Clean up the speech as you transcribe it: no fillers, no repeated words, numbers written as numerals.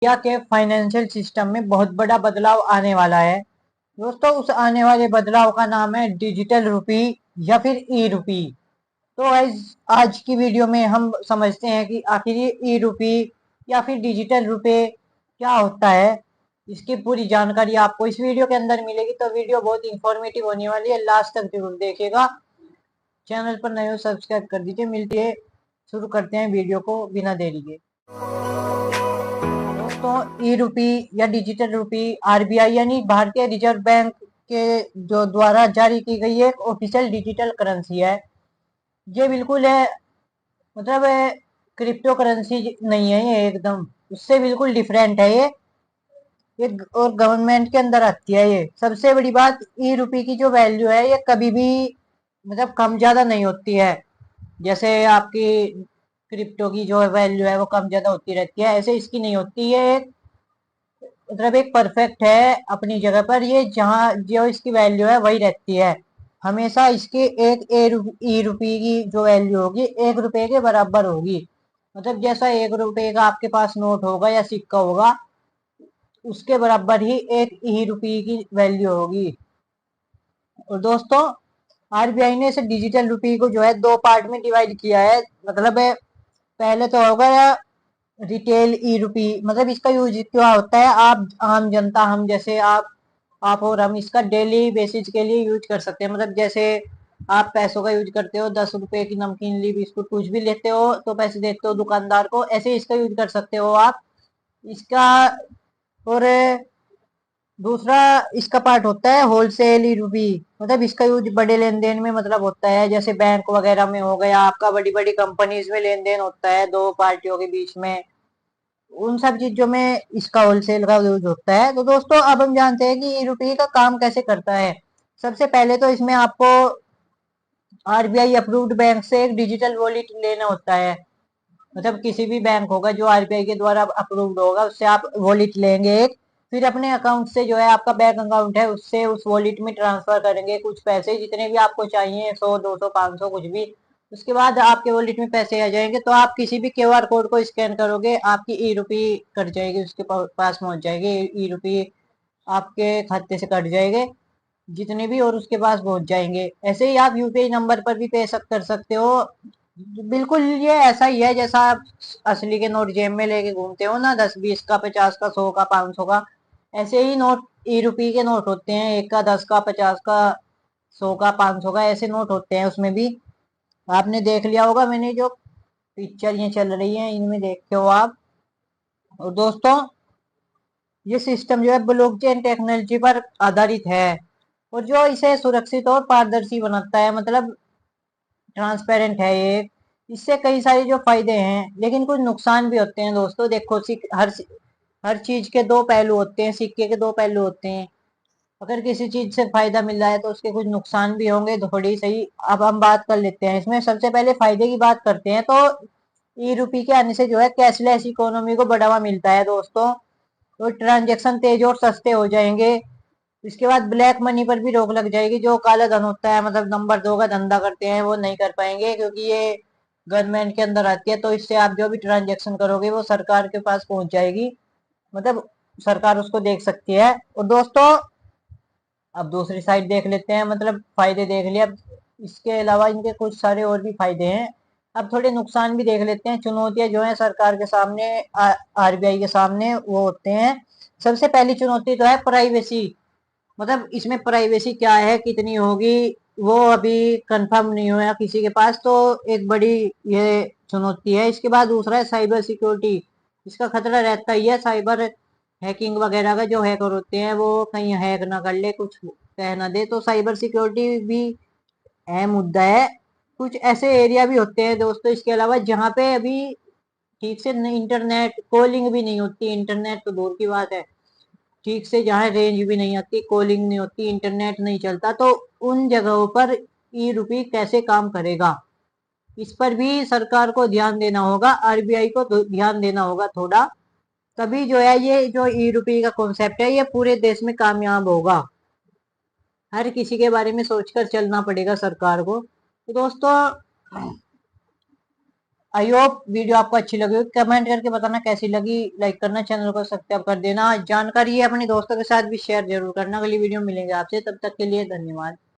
India के financial system में बहुत बड़ा बदलाव आने वाला है दोस्तों। उस आने वाले बदलाव का नाम है डिजिटल रुपी या फिर ई रुपी। तो आज की वीडियो में हम समझते हैं कि आखिर ये ई रुपी या फिर डिजिटल रुपए क्या होता है। इसकी पूरी जानकारी आपको इस वीडियो के अंदर मिलेगी, तो वीडियो बहुत इंफॉर्मेटिव होने वाली है, लास्ट तक जरूर देखिएगा। चैनल पर नए हो सब्सक्राइब कर दीजिए। मिलती है, शुरू करते हैं वीडियो को बिना देरी के। दोस्तों, ई रुपी या डिजिटल रुपी आरबीआई यानी भारतीय रिजर्व बैंक के जो द्वारा जारी की गई एक ऑफिशियल डिजिटल करेंसी है। ये बिल्कुल है, मतलब क्रिप्टो करेंसी नहीं है, ये एकदम उससे बिल्कुल डिफरेंट है ये और गवर्नमेंट के अंदर आती है। ये सबसे बड़ी बात, ई रुपी की जो वैल्यू है ये कभी भी मतलब कम ज्यादा नहीं होती है। जैसे आपकी क्रिप्टो की जो वैल्यू है वो कम ज्यादा होती रहती है, ऐसे इसकी नहीं होती है। मतलब एक परफेक्ट है अपनी जगह पर, ये जहाँ जो इसकी वैल्यू है वही रहती है हमेशा। इसकी एक ई रुपये की जो वैल्यू होगी 1 रुपए के बराबर होगी। मतलब जैसा 1 रुपए का आपके पास नोट होगा या सिक्का होगा, उसके बराबर ही एक ई रुपये की वैल्यू होगी। और दोस्तों, आरबीआई ने इसे डिजिटल रुपये को जो है 2 पार्ट में डिवाइड किया है। मतलब पहले तो होगा रिटेल ई रुपी। मतलब इसका यूज क्या होता है, आप आम जनता, हम जैसे आप और हम इसका डेली बेसिस के लिए यूज कर सकते हैं। मतलब जैसे आप पैसों का यूज करते हो, 10 रुपए की नमकीन ली बिस्कुट कुछ भी लेते हो तो पैसे देते हो दुकानदार को, ऐसे इसका यूज कर सकते हो आप इसका। और दूसरा इसका पार्ट होता है होलसेल ई रुपी। मतलब इसका यूज बड़े लेन देन में मतलब होता है, जैसे बैंक वगैरह में हो गया आपका, बड़ी बड़ी कंपनीज में लेन देन होता है दो पार्टियों के बीच में, उन सब चीजों में इसका होलसेल का यूज होता है। तो दोस्तों, अब हम जानते हैं कि ई रुपये का काम कैसे करता है। सबसे पहले तो इसमें आपको आरबीआई अप्रूव्ड बैंक से एक डिजिटल वॉलेट लेना होता है। मतलब किसी भी बैंक होगा जो आरबीआई के द्वारा अप्रूव्ड होगा, उससे आप वॉलेट लेंगे एक, फिर अपने अकाउंट से जो है आपका बैंक अकाउंट है उससे उस वॉलेट में ट्रांसफर करेंगे कुछ पैसे, जितने भी आपको चाहिए, 100 200 500 कुछ भी। उसके बाद आपके वॉलेट में पैसे आ जाएंगे, तो आप किसी भी क्यूआर कोड को स्कैन करोगे, आपकी ई रुपी कट जाएगी, उसके पास पहुंच जाएगी ई रुपी, आपके खाते से कट जाएंगे जितने भी, और उसके पास पहुंच जाएंगे। ऐसे ही आप यूपीआई नंबर पर भी पे कर सकते हो। बिल्कुल ये ऐसा ही है जैसा आप असली के नोट जेब में लेके घूमते हो ना, 10 20 का, 50 का, 100 का, 500 का, ऐसे ही नोट ई रुपये के नोट होते हैं, 1 का, 10 का, 50 का, 100 का, 500 का, ऐसे नोट होते हैं। उसमें भी आपने देख लिया होगा, मैंने जो पिक्चर ये चल रही है इनमें देखते हो आप। और दोस्तों, ये सिस्टम जो है ब्लॉकचेन टेक्नोलॉजी पर आधारित है, और जो इसे सुरक्षित और पारदर्शी बनाता है, मतलब ट्रांसपेरेंट है ये। इससे कई सारे जो फायदे हैं, लेकिन कुछ नुकसान भी होते हैं दोस्तों। देखो, हर चीज के दो पहलू होते हैं, सिक्के के दो पहलू होते हैं। अगर किसी चीज से फायदा मिल रहा है तो उसके कुछ नुकसान भी होंगे थोड़ी सही। अब हम बात कर लेते हैं इसमें, सबसे पहले फायदे की बात करते हैं। तो ई रुपये के आने से जो है कैशलेस इकोनॉमी को बढ़ावा मिलता है दोस्तों, तो ट्रांजेक्शन तेज और सस्ते हो जाएंगे। इसके बाद ब्लैक मनी पर भी रोक लग जाएगी। जो काला धन होता है, मतलब नंबर 2 का धंधा करते हैं, वो नहीं कर पाएंगे, क्योंकि ये गवर्नमेंट के अंदर आती है। तो इससे आप जो भी ट्रांजेक्शन करोगे वो सरकार के पास पहुंच जाएगी, मतलब सरकार उसको देख सकती है। और दोस्तों, अब दूसरी साइड देख लेते हैं, मतलब फायदे देख लिया, अब इसके अलावा इनके कुछ सारे और भी फायदे हैं। अब थोड़े नुकसान भी देख लेते हैं। चुनौतियां जो है सरकार के सामने, आरबीआई के सामने, वो होते हैं। सबसे पहली चुनौती तो है प्राइवेसी। मतलब इसमें प्राइवेसी क्या है, कितनी होगी, वो अभी कंफर्म नहीं हुआ किसी के पास, तो एक बड़ी ये चुनौती है। इसके बाद दूसरा है साइबर सिक्योरिटी। इसका खतरा रहता ही है, साइबर हैकिंग वगैरह का, जो हैकर होते हैं वो कहीं हैक ना कर ले, कुछ कह ना दे, तो साइबर सिक्योरिटी भी अहम मुद्दा है। कुछ ऐसे एरिया भी होते हैं दोस्तों इसके अलावा जहाँ पे अभी ठीक से इंटरनेट कॉलिंग भी नहीं होती, इंटरनेट तो दूर की बात है, ठीक से जहाँ रेंज भी नहीं आती, कॉलिंग नहीं होती, इंटरनेट नहीं चलता, तो उन जगहों पर ई रुपी कैसे काम करेगा, इस पर भी सरकार को ध्यान देना होगा, आरबीआई को ध्यान देना होगा थोड़ा। तभी जो है ये जो ई रुपी का कॉन्सेप्ट है ये पूरे देश में कामयाब होगा। हर किसी के बारे में सोचकर चलना पड़ेगा सरकार को। तो दोस्तों, आई होप वीडियो आपको अच्छी लगी, कमेंट करके बताना कैसी लगी, लाइक करना, चैनल को सब्सक्राइब कर देना, जानकारी है अपने दोस्तों के साथ भी शेयर जरूर करना। अगली वीडियो में मिलेंगे आपसे, तब तक के लिए धन्यवाद।